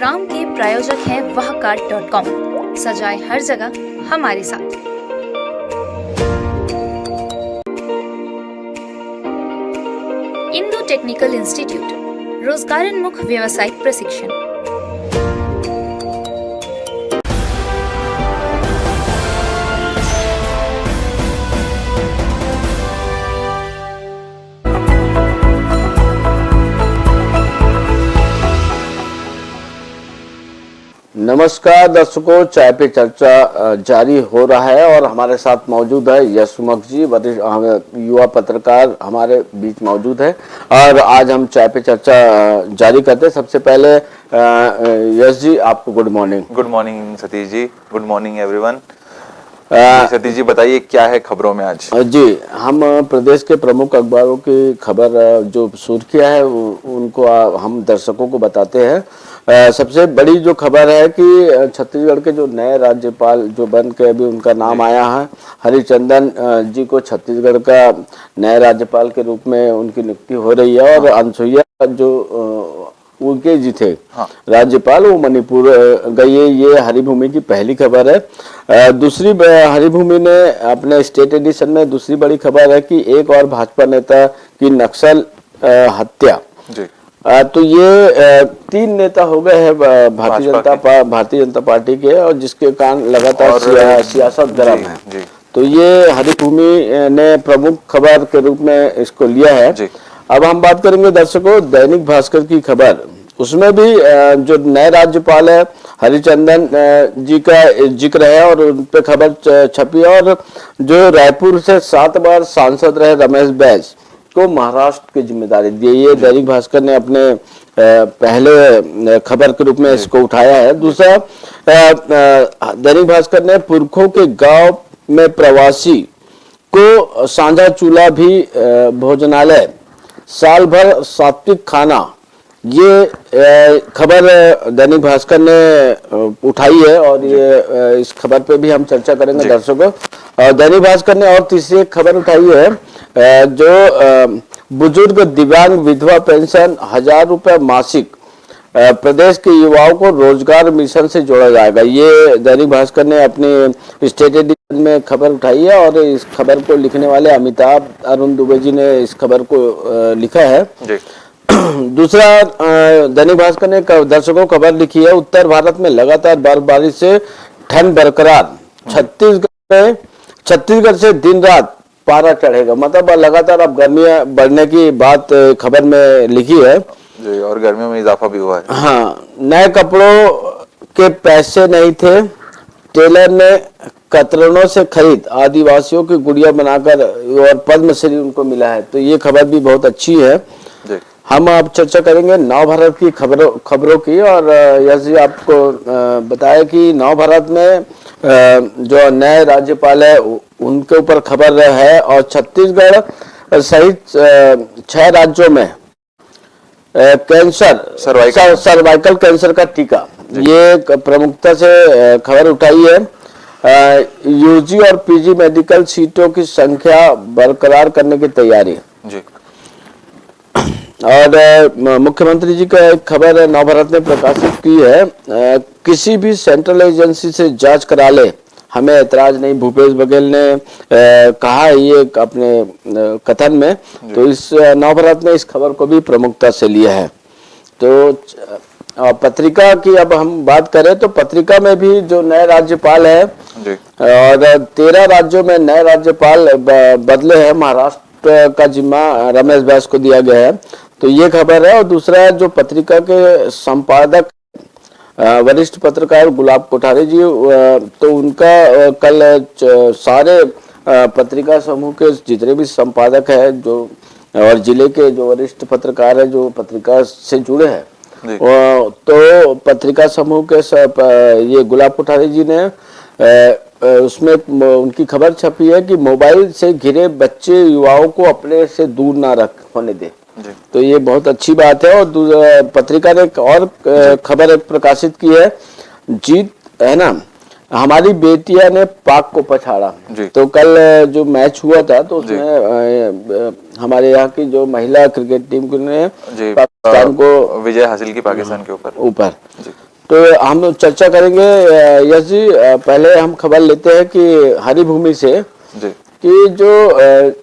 Programme के प्रायोजक हैं wahcard.com। सजाए हर जगह हमारे साथ। इंडो टेक्निकल इंस्टीट्यूट, रोजगारोन्मुख व्यावसायिक प्रशिक्षण। नमस्कार दर्शकों, चाय पे चर्चा जारी हो रहा है और हमारे साथ मौजूद है यश सुमक जी, वरिष्ठ युवा पत्रकार हमारे बीच मौजूद है और आज हम चाय पे चर्चा जारी करते हैं। सबसे पहले यश जी, आपको good morning. Good morning Satish ji, good morning everyone. Satish ji बताइए क्या है खबरों में आज? जी, हम प्रदेश के प्रमुख अखबारों की खबर जो सुर्खियां है उनको हम दर्शकों को बताते हैं। सबसे बड़ी जो खबर है कि छत्तीसगढ़ के जो नए राज्यपाल जो बन के अभी उनका नाम आया है, हरिचंदन जी को छत्तीसगढ़ का नए राज्यपाल के रूप में उनकी नियुक्ति हो रही है और अनसुईया जो उनके जी थे राज्यपाल, वो मणिपुर गई है। ये हरिभूमि की पहली खबर है। दूसरी हरिभूमि ने अपने स्टेट एडिशन में दूसरी बड़ी खबर है कि एक और भाजपा नेता की नक्सल हत्या। तो ये 3 नेता हो गए हैं भारतीय जनता पार्टी के, और जिसके कारण लगातार सियासत गर्म है। तो ये हरिभूमि ने प्रमुख खबर के रूप में इसको लिया है। अब हम बात करेंगे दर्शकों दैनिक भास्कर की खबर। उसमें भी जो नए राज्यपाल है हरिचंदन जी का जिक्र है और उन पे खबर छपी है। और जो रायपुर से 7 बार सांसद रहे रमेश बैस को महाराष्ट्र की जिम्मेदारी दी। ये दैनिक भास्कर ने अपने पहले खबर के रूप में इसको उठाया है। दूसरा, दैनिक भास्कर ने पुरखों के गांव में प्रवासी को साझा चूल्हा भी भोजनालय, साल भर सात्विक खाना, ये खबर दैनिक भास्कर ने उठाई है और ये इस खबर पे भी हम चर्चा करेंगे दर्शकों। और दैनिक भास्कर ने और तीसरी एक खबर उठाई है, जो बुजुर्ग दिव्यांग विधवा पेंशन 1000 रुपए मासिक, प्रदेश के युवाओं को रोजगार मिशन से जोड़ा जाएगा। ये दैनिक भास्कर ने अपने स्टेट एडिशन में खबर उठाई है और इस खबर को लिखने वाले अमिताभ अरुण दुबे जी ने इस खबर को लिखा है। दूसरा, दैनिक भास्कर ने दर्शकों खबर लिखी है, उत्तर भारत में लगातार बर्फबारी से ठंड बरकरार, छत्तीसगढ़ से दिन रात पारा चढ़ेगा। मतलब लगातार अब गर्मियां बढ़ने की बात खबर में लिखी है जी, और गर्मियों में इजाफा भी हुआ है। हाँ, नए कपड़ों के पैसे नहीं थे, टेलर ने कतरनों से खरीद आदिवासियों की गुड़िया बनाकर और पद्मश्री उनको मिला है। तो ये खबर भी बहुत अच्छी है जी। हम अब चर्चा करेंगे नव भारत की खबरों की। और यश जी आपको बताया कि नव भारत में जो नए राज्यपाल है उनके ऊपर खबर है और छत्तीसगढ़ सहित 6 राज्यों में कैंसर सर्वाइकल कैंसर का टीका, ये प्रमुखता से खबर उठाई है। यूजी और पीजी मेडिकल सीटों की संख्या बरकरार करने की तैयारी जी। और मुख्यमंत्री जी का एक खबर नवभारत ने प्रकाशित की है, किसी भी सेंट्रल एजेंसी से जांच करा ले, हमें ऐतराज नहीं, भूपेश बघेल ने कहा है ये अपने कथन में। तो इस नवभारत ने इस खबर को भी प्रमुखता से लिया है। तो पत्रिका की अब हम बात करें तो पत्रिका में भी जो नए राज्यपाल है और 13 राज्यों में नए राज्यपाल बदले हैं, महाराष्ट्र का जिम्मा रमेश बैस को दिया गया है। तो ये खबर है। और दूसरा, जो पत्रिका के संपादक वरिष्ठ पत्रकार गुलाब कोठारी जी, तो उनका कल सारे पत्रिका समूह के जितने भी संपादक है जो और जिले के जो वरिष्ठ पत्रकार है जो पत्रिका से जुड़े हैं, तो पत्रिका समूह के ये गुलाब कोठारी जी ने उसमें उनकी खबर छपी है कि मोबाइल से घिरे बच्चे युवाओं को अपने से दूर ना होने दे। तो ये बहुत अच्छी बात है। और पत्रिका ने एक और खबर प्रकाशित की है, जीत है ना, हमारी बेटियां ने पाक को पछाड़ा। तो कल जो मैच हुआ था तो उसमें हमारे यहाँ की जो महिला क्रिकेट टीम ने पाकिस्तान को विजय हासिल की पाकिस्तान के ऊपर। तो हम चर्चा करेंगे यश जी। पहले हम खबर लेते हैं कि हरी भूमि से जी कि जो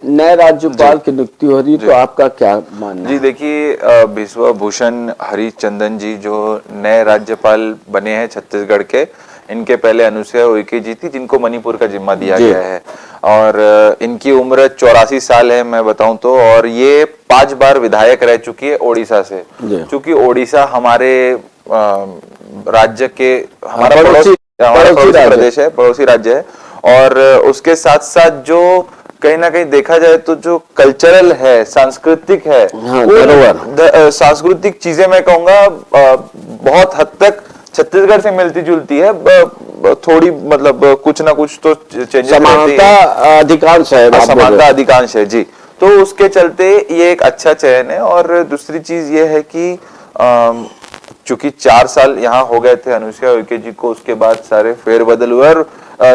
नए राज्यपाल की नियुक्ति हो रही है, तो आपका क्या मानना जी है? देखिए, बिश्वा भूषण हरिचंदन जी जो नए राज्यपाल बने हैं छत्तीसगढ़ के, इनके पहले अनुसुईया उइके जी थी जिनको मणिपुर का जिम्मा दिया गया है। और इनकी उम्र 84 साल है मैं बताऊं तो, और ये 5 बार विधायक रह चुकी है ओडिशा से। क्योंकि ओडिशा हमारे राज्य के हमारा पड़ोसी प्रदेश है, पड़ोसी राज्य है। और उसके साथ साथ जो कहीं ना कहीं देखा जाए तो जो कल्चरल है, सांस्कृतिक है, सांस्कृतिक चीजें मैं कहूंगा बहुत हद तक छत्तीसगढ़ से मिलती जुलती है। थोड़ी मतलब कुछ ना कुछ तो चेंजेस समानता अधिकांश है, समानता अधिकांश है जी। तो उसके चलते ये एक अच्छा चयन है। और दूसरी चीज ये है कि चूंकि 4 साल यहाँ हो गए थे अनुसुईया उइके जी को, उसके बाद सारे फेरबदल हुए और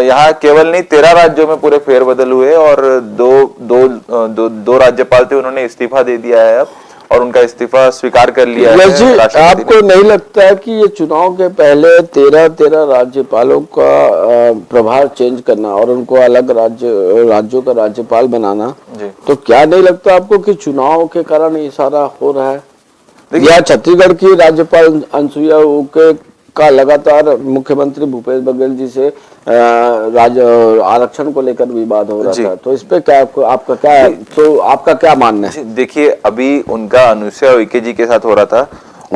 यहाँ केवल नहीं 13 राज्यों में पूरे फेरबदल हुए और दो राज्यपाल थे, उन्होंने इस्तीफा दे दिया है अब, और उनका इस्तीफा स्वीकार कर लिया है राष्ट्रपति ने। आपको नहीं लगता है कि ये चुनाव के पहले 13 राज्यपालों का प्रभार चेंज करना और उनको अलग राज्यों का राज्यपाल बनाना, तो क्या नहीं लगता आपको कि चुनाव के कारण ये सारा हो रहा है? या छत्तीसगढ़ की राज्यपाल अनुसुईया उइके का लगातार मुख्यमंत्री भूपेश बघेल जी से आरक्षण को लेकर विवाद हो रहा था, तो इस पे क्या आपका क्या मानना है? देखिए, अभी उनका अनुसुईया उइके जी के साथ हो रहा था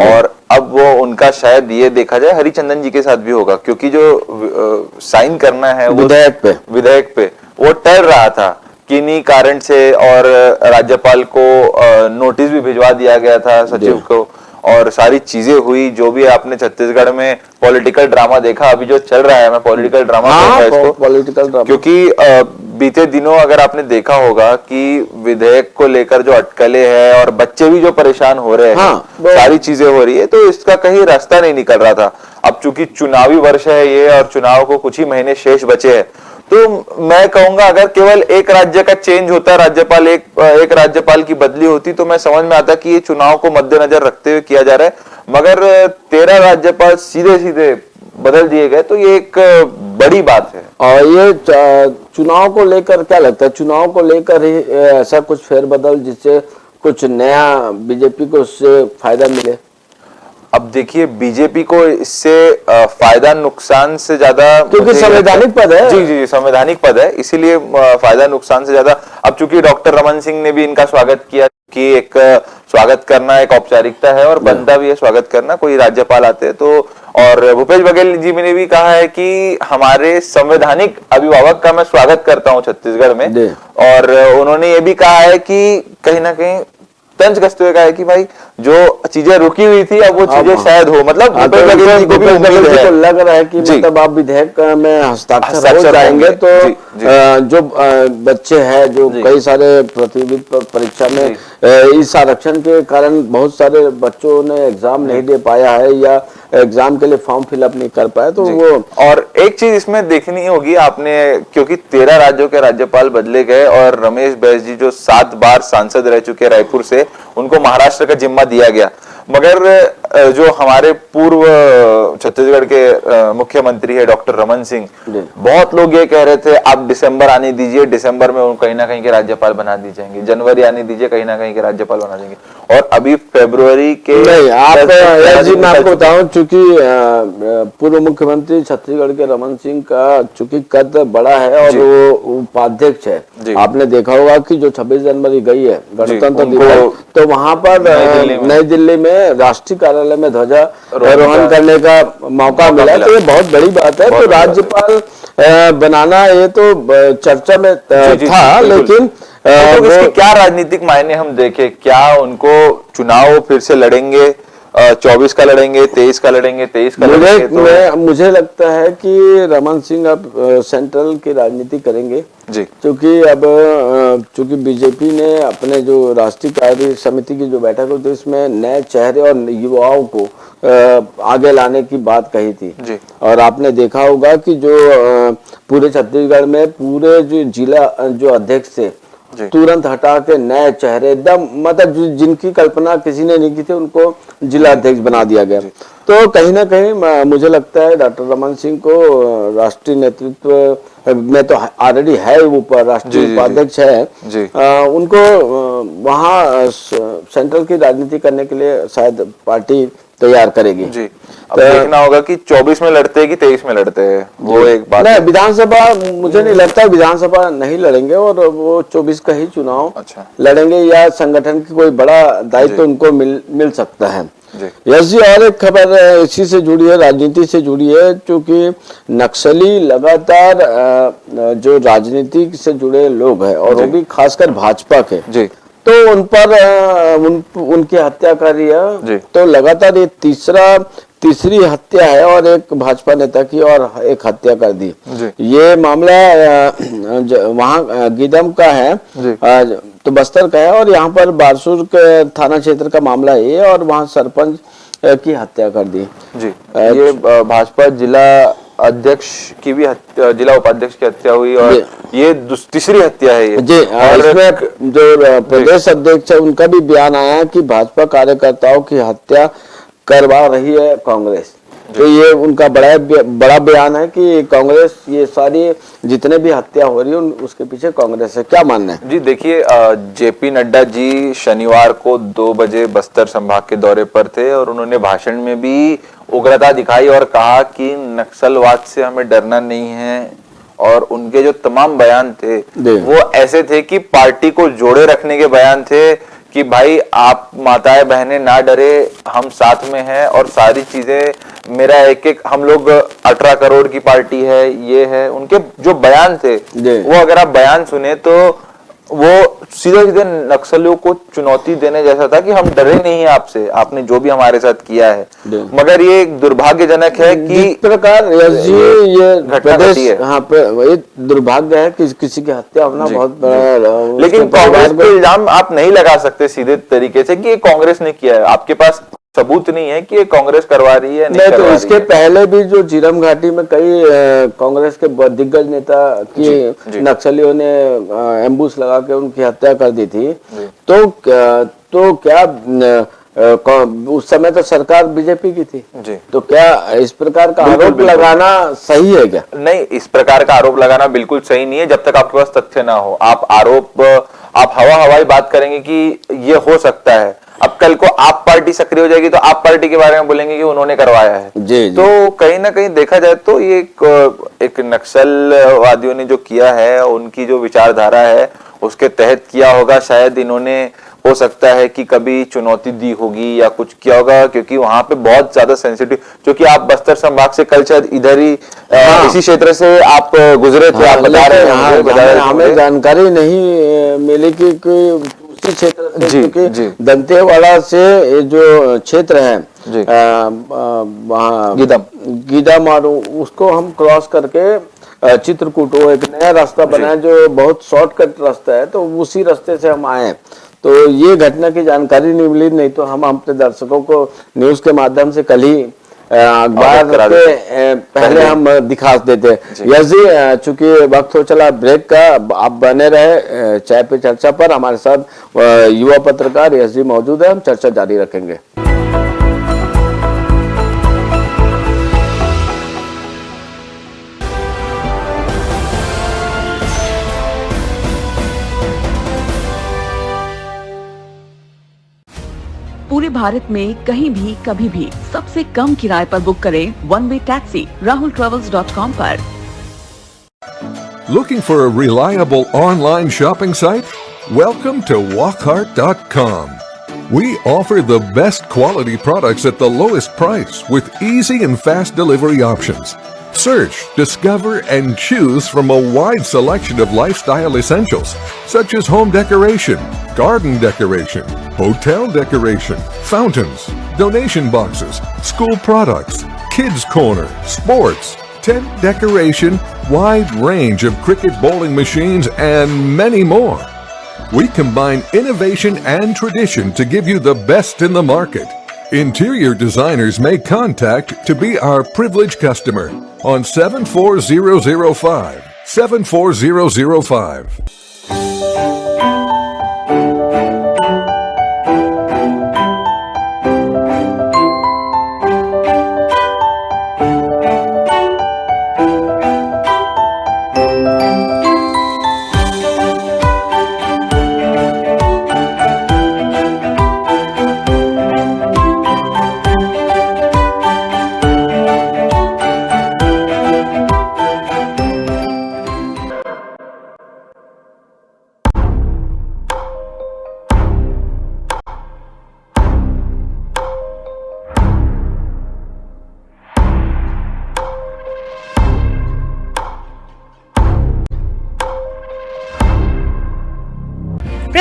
और अब वो उनका शायद ये देखा जाए हरिचंदन जी के साथ भी होगा, क्योंकि जो साइन करना है विधेयक पे वो टल रहा था किन्हीं कारण से। और राज्यपाल को नोटिस भी भिजवा दिया गया था सचिव को, और सारी चीजें हुई। जो भी आपने छत्तीसगढ़ में पॉलिटिकल ड्रामा देखा, अभी जो चल रहा है, मैं पॉलिटिकल ड्रामा इसको, पॉलिटिकल ड्रामा, क्योंकि बीते दिनों अगर आपने देखा होगा कि विधेयक को लेकर जो अटकलें हैं और बच्चे भी जो परेशान हो रहे हैं, सारी चीजें हो रही है, तो इसका कहीं रास्ता नहीं निकल रहा था। अब चूंकि चुनावी वर्ष है ये और चुनाव को कुछ ही महीने शेष बचे हैं, तो मैं कहूंगा अगर केवल एक राज्य का चेंज होता, राज्यपाल एक राज्यपाल की बदली होती, तो मैं समझ में आता कि ये चुनाव को मद्देनजर रखते हुए किया जा रहा है। मगर 13 राज्यपाल सीधे सीधे बदल दिए गए, तो ये एक बड़ी बात है। और ये चुनाव को लेकर क्या लगता है, चुनाव को लेकर ही ऐसा कुछ फेरबदल जिससे कुछ नया बीजेपी को उससे फायदा मिले? अब देखिए, बीजेपी को इससे फायदा नुकसान से ज्यादा, क्योंकि संवैधानिक पद है। जी संवैधानिक पद है, इसीलिए फायदा नुकसान से ज्यादा। अब चूंकि डॉक्टर रमन सिंह ने भी इनका स्वागत किया कि एक स्वागत करना एक औपचारिकता है और बनता भी है स्वागत करना, कोई राज्यपाल आते हैं तो। और भूपेश बघेल जी ने भी कहा है कि हमारे संवैधानिक अभिभावक का मैं स्वागत करता हूं छत्तीसगढ़ में। और उन्होंने ये भी कहा है कि कहीं ना कहीं तंज कसते हुए कहा है कि भाई जो चीजें रुकी हुई थी अब वो चीजें शायद हो, मतलब भूपेश बघेल जी को भी लग रहा है कि मतलब आप विधेयक में हस्ताक्षर हो जाएंगे तो जो बच्चे हैं जो कई सारे प्रतियोगिता परीक्षा में इस आरक्षण के कारण बहुत सारे बच्चों ने एग्जाम नहीं दे पाया है या एग्जाम के लिए फॉर्म फिलअप नहीं कर पाया, तो वो। और एक चीज इसमें देखनी होगी आपने, क्योंकि 13 राज्यों के राज्यपाल बदले गए और रमेश बैस जी जो 7 बार सांसद रह चुके रायपुर से, उनको महाराष्ट्र का जिम्मा दिया गया। मगर जो हमारे पूर्व छत्तीसगढ़ के मुख्यमंत्री है डॉक्टर रमन सिंह, बहुत लोग ये कह रहे थे आप दिसंबर आने दीजिए, दिसंबर में कहीं ना कहीं के राज्यपाल बना दिए जाएंगे, जनवरी आने दीजिए, कहीं ना कहीं के राज्यपाल बना देंगे। और अभी फरवरी के नहीं, मैं आपको बताऊं, चूंकि पूर्व मुख्यमंत्री छत्तीसगढ़ के रमन सिंह का चूंकि कद बड़ा है और वो उपाध्यक्ष है, आपने देखा होगा कि जो 26 जनवरी गई है गणतंत्र दिवस, तो वहां पर नई दिल्ली में राष्ट्रीय कार्यालय में ध्वजारोहण करने का मौका मिला, तो ये बहुत बड़ी बात है। तो राज्यपाल बनाना ये तो चर्चा में था, लेकिन तो इसके क्या राजनीतिक मायने हम देखें, क्या उनको चुनाव फिर से लड़ेंगे, 24 का लड़ेंगे, 23 का लड़ेंगे, 23 का लड़ेंगे? मुझे लगता है कि रमन सिंह अब सेंट्रल की राजनीति करेंगे जी, क्योंकि अब चूंकि बीजेपी ने अपने जो राष्ट्रीय कार्य समिति की जो बैठक हुई थी उसमें नए चेहरे और युवाओं को आगे लाने की बात कही थी जी। और आपने देखा होगा कि जो पूरे छत्तीसगढ़ में पूरे जो जिला जो अध्यक्ष थे तुरंत हटा के नए चेहरे एकदम मतलब जिनकी कल्पना किसी ने नहीं की थी उनको जिलाध्यक्ष बना दिया गया। तो कहीं ना कहीं मुझे लगता है डॉक्टर रमन सिंह को राष्ट्रीय नेतृत्व में तो ऑलरेडी है, वो राष्ट्रीय उपाध्यक्ष है, उनको वहाँ सेंट्रल की राजनीति करने के लिए शायद पार्टी तैयार करेगी। जी, अब देखना होगा कि 24 में लड़ते हैं कि 23 में लड़ते हैं, वो एक बात नहीं, विधानसभा मुझे नहीं लगता विधानसभा नहीं लड़ेंगे और वो 24 का ही चुनाव लड़ेंगे या संगठन की कोई बड़ा दायित्व उनको मिल सकता है। यश जी, और एक खबर इसी से जुड़ी है, राजनीति से जुड़ी है, क्योंकि नक्सली लगातार जो राजनीति से जुड़े लोग हैं और वो भी खासकर भाजपा के, तो उन पर उनकी हत्या कर रही है। तो लगातार ये तीसरी हत्या है और एक भाजपा नेता की और एक हत्या कर दी। ये मामला वहाँ गीदम का है, तो बस्तर का है, और यहाँ पर बारसूर के थाना क्षेत्र का मामला है ये, और वहाँ सरपंच की हत्या कर दी। जी, ये भाजपा जिला अध्यक्ष की भी जिला उपाध्यक्ष की हत्या हुई और ये तीसरी हत्या है ये। जी, और इसमें जो प्रदेश अध्यक्ष है उनका भी बयान आया कि भाजपा कार्यकर्ताओं की हत्या करवा रही है कांग्रेस। तो ये उनका बड़ा बयान है कि कांग्रेस, ये सारी जितने भी हत्या हो रही है उसके पीछे कांग्रेस है। क्या मानना है? जी देखिए, जेपी नड्डा जी शनिवार को 2 बजे बस्तर संभाग के दौरे पर थे और उन्होंने भाषण में भी उग्रता दिखाई और कहा कि नक्सलवाद से हमें डरना नहीं है। और उनके जो तमाम बयान थे वो ऐसे थे कि पार्टी को जोड़े रखने के बयान थे कि भाई आप माताएं बहनें ना डरे, हम साथ में हैं और सारी चीजें मेरा एक हम लोग 18 करोड़ की पार्टी है, ये है। उनके जो बयान थे वो अगर आप बयान सुने तो वो सीधे सीधे नक्सलियों को चुनौती देने जैसा था कि हम डरे नहीं है आपसे, आपने जो भी हमारे साथ किया है। मगर ये दुर्भाग्यजनक है कि इस प्रकार ये प्रदेश, हाँ पे ये दुर्भाग्य है कि किसी की हत्या होना बहुत बड़ा। लेकिन कांग्रेस पे इल्जाम आप नहीं लगा सकते सीधे तरीके से कि ये कांग्रेस ने किया है, आपके पास सबूत नहीं है कि ये कांग्रेस करवा रही है नहीं। तो इसके पहले भी जो झीरम घाटी में कई कांग्रेस के दिग्गज नेता की नक्सलियों ने एम्बुश लगा के उनकी हत्या कर दी थी। तो क्या उस समय तो सरकार बीजेपी की थी जी। तो क्या इस प्रकार का आरोप लगाना सही है क्या? नहीं, इस प्रकार का आरोप लगाना बिल्कुल सही नहीं है जब तक आपके पास तथ्य ना हो। आप हवाई बात करेंगे कि ये हो सकता है, अब कल को आप पार्टी सक्रिय हो जाएगी तो आप पार्टी के बारे में बोलेंगे कि उन्होंने करवाया है। जी। तो कहीं ना कहीं देखा जाए तो ये एक नक्सलवादियों ने जो किया है, उनकी जो विचारधारा है उसके तहत किया होगा। शायद इन्होंने, हो सकता है कि कभी चुनौती दी होगी या कुछ किया होगा, क्योंकि वहां पे बहुत ज्यादा सेंसिटिव, क्योंकि आप बस्तर संभाग से कल शायद इधर ही इसी क्षेत्र से आप गुजरे थे। आप बता रहे हैं हमें जानकारी नहीं मिली कि उसी क्षेत्र से, दंतेवाड़ा से जो क्षेत्र है वहाँ गीदम और उसको हम क्रॉस करके चित्रकूट, वो एक नया रास्ता बना है जो बहुत शॉर्टकट रास्ता है, तो उसी रास्ते से हम आए। तो ये घटना की जानकारी नहीं मिली, नहीं तो हम अपने दर्शकों को न्यूज के माध्यम से कल ही अखबार के पहले हम दिखा देते। यस जी, चूंकि वक्त हो चला ब्रेक का, आप बने रहे चाय पे चर्चा पर। हमारे साथ युवा पत्रकार यस जी मौजूद है, हम चर्चा जारी रखेंगे। पूरे भारत में कहीं भी कभी भी सबसे कम किराए पर बुक करें वन वे टैक्सी rahultravels.com पर। Looking for a reliable online shopping site? Welcome to walkheart.com. We offer the best quality products at the lowest price with easy and fast delivery options. Search, discover, and choose from a wide selection of lifestyle essentials such as home decoration, garden decoration, hotel decoration, fountains, donation boxes, school products, kids corner, sports, tent decoration, wide range of cricket bowling machines, and many more. We combine innovation and tradition to give you the best in the market. Interior designers may contact to be our privileged customer on 74005. 74005.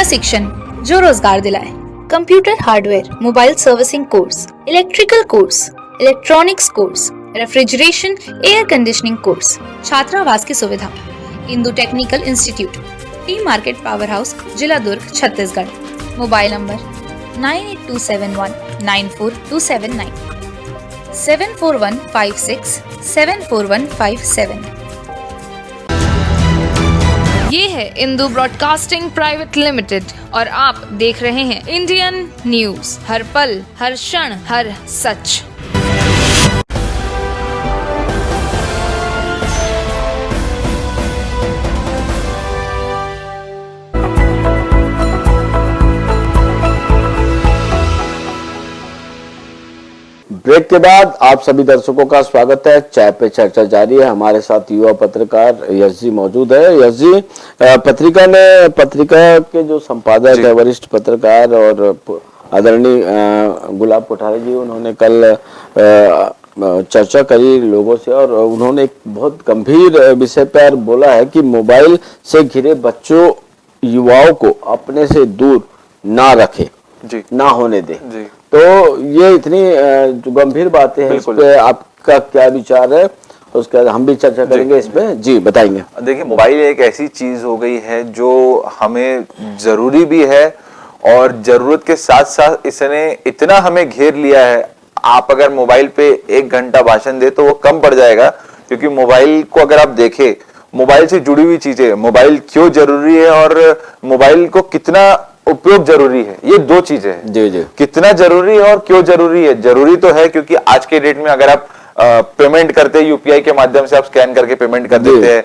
प्रशिक्षण जो रोजगार दिलाए। Computer hardware, mobile servicing course, electrical course, electronics course, refrigeration, air conditioning course, छात्रावास की सुविधा। Indu technical institute, T market power house, जिला दुर्ग, Chhattisgarh. Mobile number 9827194279, 7415674157। ये है इंदु ब्रॉडकास्टिंग प्राइवेट लिमिटेड और आप देख रहे हैं इंडियन न्यूज, हर पल, हर क्षण, हर सच। ब्रेक के बाद आप सभी दर्शकों का स्वागत है। चाय पे चर्चा जारी है। हमारे साथ युवा पत्रकार यश जी मौजूद है। यश जी, पत्रिका के जो संपादक है, वरिष्ठ पत्रकार और आदरणीय गुलाब कोठारी जी, उन्होंने कल चर्चा करी लोगों से और उन्होंने एक बहुत गंभीर विषय पर बोला है कि मोबाइल से घिरे बच्चों, युवाओं को अपने से दूर ना रखे, ना होने दे। तो ये इतनी जो गंभीर बातें हैं, इस पे आपका क्या विचार है? उसके बाद हम भी चर्चा करेंगे इस पे। जी बताएंगे। देखिए, मोबाइल एक ऐसी चीज हो गई है जो हमें जरूरी भी है और जरूरत के साथ साथ इसने इतना हमें घेर लिया है। आप अगर मोबाइल पे 1 घंटा भाषण दे तो वो कम पड़ जाएगा, क्योंकि मोबाइल को अगर आप देखें, मोबाइल से जुड़ी हुई चीजें, मोबाइल क्यों जरूरी है और मोबाइल को कितना उपयोग जरूरी है, ये 2 चीजें हैं। जी जी। कितना जरूरी है और क्यों जरूरी है? जरूरी तो है क्योंकि आज के डेट में अगर आप पेमेंट करते हैं यूपीआई के माध्यम से, आप स्कैन करके पेमेंट कर देते हैं,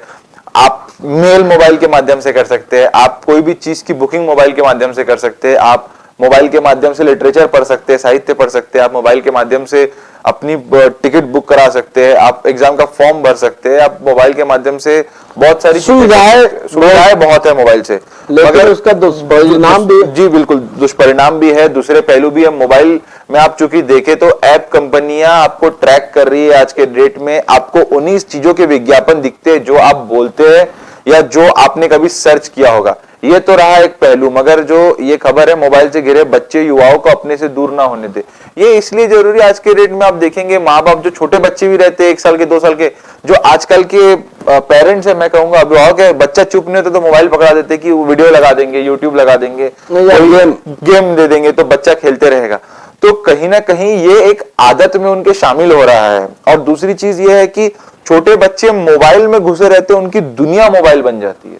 आप मेल मोबाइल के माध्यम से कर सकते हैं, आप कोई भी चीज की बुकिंग मोबाइल के माध्यम से कर सकते हैं, आप मोबाइल के माध्यम से लिटरेचर पढ़ सकते हैं, साहित्य पढ़ सकते हैं, आप मोबाइल के माध्यम से अपनी टिकट बुक करा सकते हैं, आप एग्जाम का फॉर्म भर सकते हैं, आप मोबाइल के माध्यम से बहुत सारी सुविधाएं बहुत है मोबाइल से। मगर उसका दुष्परिणाम भी, जी बिल्कुल, दुष्परिणाम भी है, दूसरे पहलू भी है। मोबाइल में आप चूंकि देखें तो ऐप कंपनियां आपको ट्रैक कर रही है। आज के डेट में आपको उन्हीं चीजों के विज्ञापन दिखते हैं जो आप बोलते हैं या जो आपने कभी सर्च किया होगा। ये तो रहा एक पहलू, मगर जो ये खबर है मोबाइल से घिरे बच्चे, युवाओं को अपने से दूर ना होने दे, ये इसलिए जरूरी है। आज के डेट में आप देखेंगे माँ बाप, जो छोटे बच्चे भी रहते हैं 1 साल के 2 साल के, जो आजकल के पेरेंट्स है, मैं कहूंगा अभिभावक है, बच्चा चुप नहीं होता तो मोबाइल पकड़ा देते कि वीडियो लगा देंगे, यूट्यूब लगा देंगे, गेम दे देंगे तो बच्चा खेलते रहेगा। तो कहीं ना कहीं ये एक आदत में उनके शामिल हो रहा है। और दूसरी चीज ये है कि छोटे बच्चे मोबाइल में घुसे रहते हैं, उनकी दुनिया मोबाइल बन जाती है।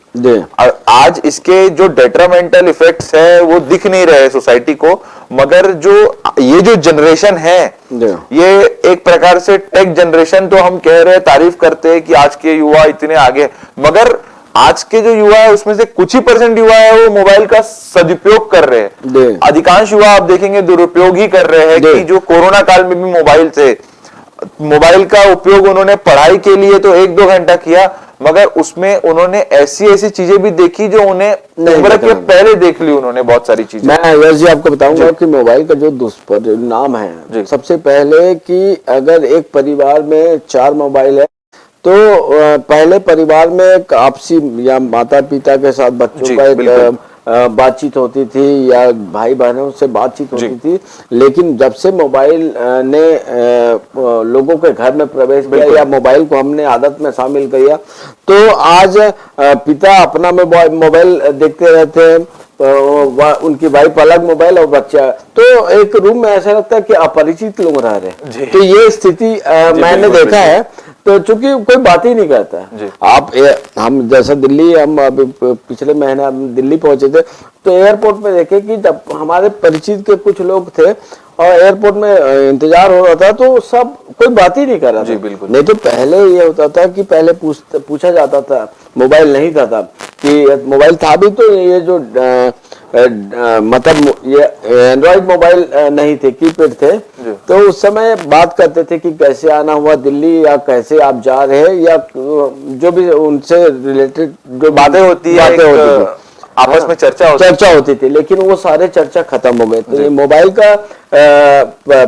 और आज इसके जो डेट्रामेंटल इफेक्ट्स है वो दिख नहीं रहे सोसाइटी को, मगर जो ये जो जनरेशन है, ये एक प्रकार से टेक जनरेशन, तो हम कह रहे हैं, तारीफ करते हैं कि आज के युवा इतने आगे, मगर आज के जो युवा है उसमें से कुछ ही % युवा है वो मोबाइल का सदुपयोग कर रहे हैं। अधिकांश युवा आप देखेंगे दुरुपयोग ही कर रहे हैं। कि जो कोरोना काल में भी मोबाइल का उपयोग उन्होंने पढ़ाई के लिए तो 1-2 घंटा किया, मगर उसमें उन्होंने ऐसी चीजें भी देखी जो उन्हें उम्र के पहले देख ली उन्होंने बहुत सारी चीजें। मैं यश जी आपको बताऊंगा कि मोबाइल का जो दुष्परिणाम है, सबसे पहले कि अगर एक परिवार में 4 मोबाइल है तो पहले परिवार में आपसी या माता पिता के साथ बच्चों का एक बातचीत होती थी या भाई बहनों से बातचीत होती थी। लेकिन जब से मोबाइल ने लोगों के घर में प्रवेश किया या मोबाइल को हमने आदत में शामिल किया, तो आज पिता अपना मोबाइल देखते रहते हैं, उनकी वाइफ अलग मोबाइल और बच्चा, तो एक रूम में ऐसा लगता है कि अपरिचित लोग रह रहे हैं। तो ये स्थिति मैंने देखा है। तो चूंकि कोई बात ही नहीं करता है। आप हम जैसा दिल्ली, हम अभी पिछले महीने हम दिल्ली पहुंचे थे, तो एयरपोर्ट में देखे कि जब हमारे परिचित के कुछ लोग थे और एयरपोर्ट में इंतजार हो रहा था तो सब कोई बात ही नहीं कर रहा था। नहीं तो पहले ये होता था कि पहले पूछा जाता था, मोबाइल नहीं था तब, कि मोबाइल था भी तो ये जो मतलब ये एंड्रॉइड मोबाइल नहीं थे, कीपैड थे, तो उस समय बात करते थे कि कैसे आना हुआ दिल्ली या कैसे आप जा रहे हैं या जो भी उनसे रिलेटेड जो बातें होती है, आपस में चर्चा होती थी। लेकिन वो सारे चर्चा खत्म हो गए। तो ये मोबाइल का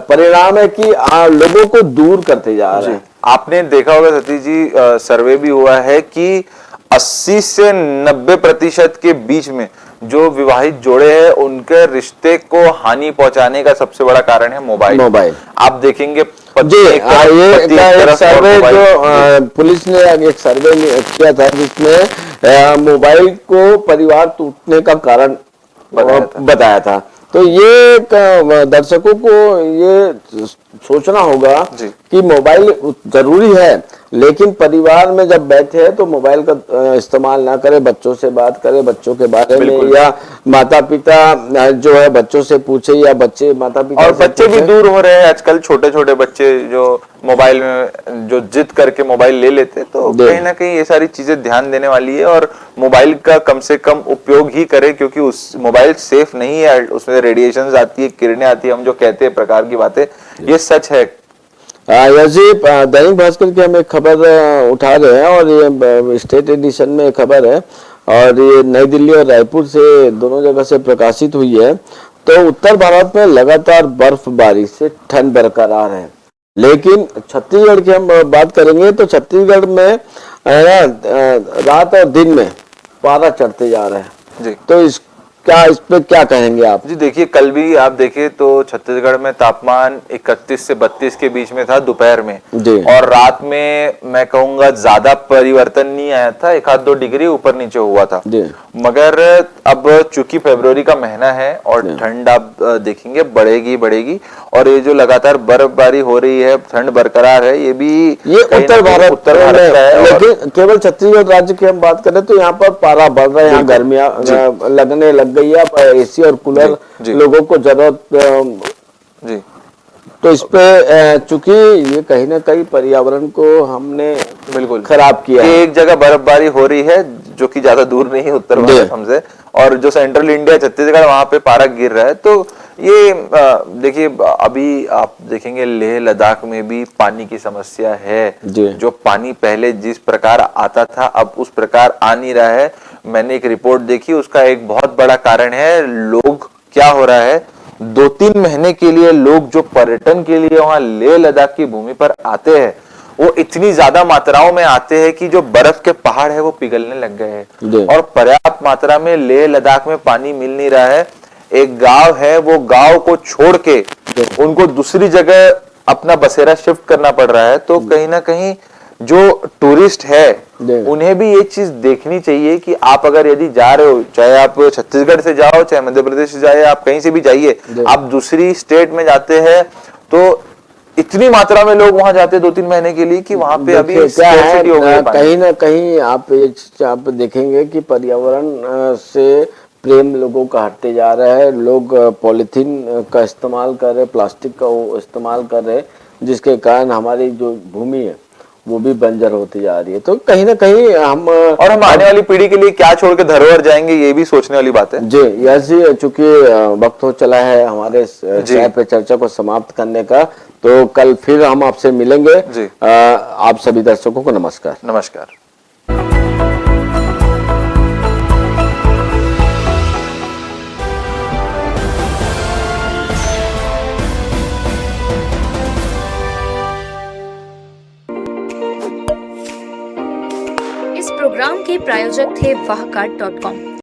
परिणाम है कि लोगों को दूर करते जा रहे हैं। आपने देखा होगा सतीश जी, सर्वे भी हुआ है कि 80 से 90% के बीच में जो विवाहित जोड़े हैं उनके रिश्ते को हानि पहुंचाने का सबसे बड़ा कारण है मोबाइल। आप देखेंगे जी, ये एक सर्वे जो पुलिस ने एक सर्वे किया था जिसमें मोबाइल को परिवार टूटने का कारण बताया था। तो ये दर्शकों को ये सोचना होगा कि मोबाइल जरूरी है, लेकिन परिवार में जब बैठे हैं तो मोबाइल का इस्तेमाल ना करें, बच्चों से बात करें बच्चों के बारे में, या माता पिता जो है बच्चों से पूछे, या बच्चे माता पिता और बच्चे भी दूर हो रहे हैं आजकल, छोटे छोटे बच्चे जो मोबाइल में जो जिद करके मोबाइल ले लेते, तो कहीं ना कहीं ये सारी चीजें ध्यान देने वाली है। और मोबाइल का कम से कम उपयोग ही करें, क्योंकि उस मोबाइल सेफ नहीं है, उसमें रेडिएशन आती है, किरणें आती है, हम जो कहते हैं प्रकार की बातें, ये सच है। दैनिक भास्कर की हम एक खबर उठा रहे हैं और ये स्टेट एडिशन में खबर है और ये नई दिल्ली और रायपुर से दोनों जगह से प्रकाशित हुई है। तो उत्तर भारत में लगातार बर्फबारी से ठंड बरकरार है, लेकिन छत्तीसगढ़ की हम बात करेंगे तो छत्तीसगढ़ में रात और दिन में पारा चढ़ते जा रहे हैं जी। तो इस पे क्या कहेंगे आप? जी देखिए, कल भी आप देखें तो छत्तीसगढ़ में तापमान 31 से 32 के बीच में था दोपहर में, और रात में मैं कहूंगा ज्यादा परिवर्तन नहीं आया था, 1-2 डिग्री ऊपर नीचे हुआ था। मगर अब चूंकि फरवरी का महीना है और ठंड आप देखेंगे बढ़ेगी, और ये जो लगातार बर्फबारी हो रही है, ठंड बरकरार है, ये भी उत्तर भारत का है। लेकिन केवल छत्तीसगढ़ राज्य की हम बात करें तो यहाँ पर पारा बढ़ रहा है, यहाँ गर्मियां लगने लग गई है, एसी और कूलर लोगों को जरूरत जी। तो इस पे चूंकि ये कहीं ना कहीं पर्यावरण को हमने बिल्कुल खराब किया है। एक जगह बर्फबारी हो रही है जो कि ज्यादा दूर नहीं है उत्तर भारत हमसे, और जो सेंट्रल इंडिया छत्तीसगढ़ वहां पे पारा गिर रहा है। तो ये देखिए, अभी आप देखेंगे लेह लद्दाख में भी पानी की समस्या है। जो पानी पहले जिस प्रकार आता था अब उस प्रकार आ नहीं रहा है। मैंने एक रिपोर्ट देखी, उसका एक बहुत बड़ा कारण है लोग, क्या हो रहा है 2-3 महीने के लिए लोग जो पर्यटन के लिए वहां लेह लद्दाख की भूमि पर आते हैं, वो इतनी ज्यादा मात्राओं में आते हैं कि जो बर्फ के पहाड़ है वो पिघलने लग गए हैं, और पर्याप्त मात्रा में लेह लद्दाख में पानी मिल नहीं रहा है। एक गांव है, वो गांव को छोड़ के उनको दूसरी जगह अपना बसेरा शिफ्ट करना पड़ रहा है। तो कहीं ना कहीं जो टूरिस्ट है उन्हें भी ये चीज देखनी चाहिए कि आप अगर यदि जा रहे हो, चाहे आप छत्तीसगढ़ से जाओ, चाहे मध्य प्रदेश से जाए, आप कहीं से भी जाइए, आप दूसरी स्टेट में जाते हैं तो इतनी मात्रा में लोग वहां जाते हैं 2-3 महीने के लिए कि वहां पे अभी क्या है, कहीं ना कहीं आप देखेंगे कि पर्यावरण से प्रेम लोगों का हटते जा रहा है। लोग पॉलिथीन का इस्तेमाल कर रहे, प्लास्टिक का इस्तेमाल कर रहे, जिसके कारण हमारी जो भूमि है वो भी बंजर होती जा रही है। तो कहीं ना कहीं हम आने वाली पीढ़ी के लिए क्या छोड़ के धरोहर जाएंगे, ये भी सोचने वाली बात है जी। यही चूंकि वक्त हो चला है हमारे चाय पे चर्चा को समाप्त करने का, तो कल फिर हम आपसे मिलेंगे जी। आप सभी दर्शकों को नमस्कार। नमस्कार। इस प्रोग्राम के प्रायोजक थे wahcard.com।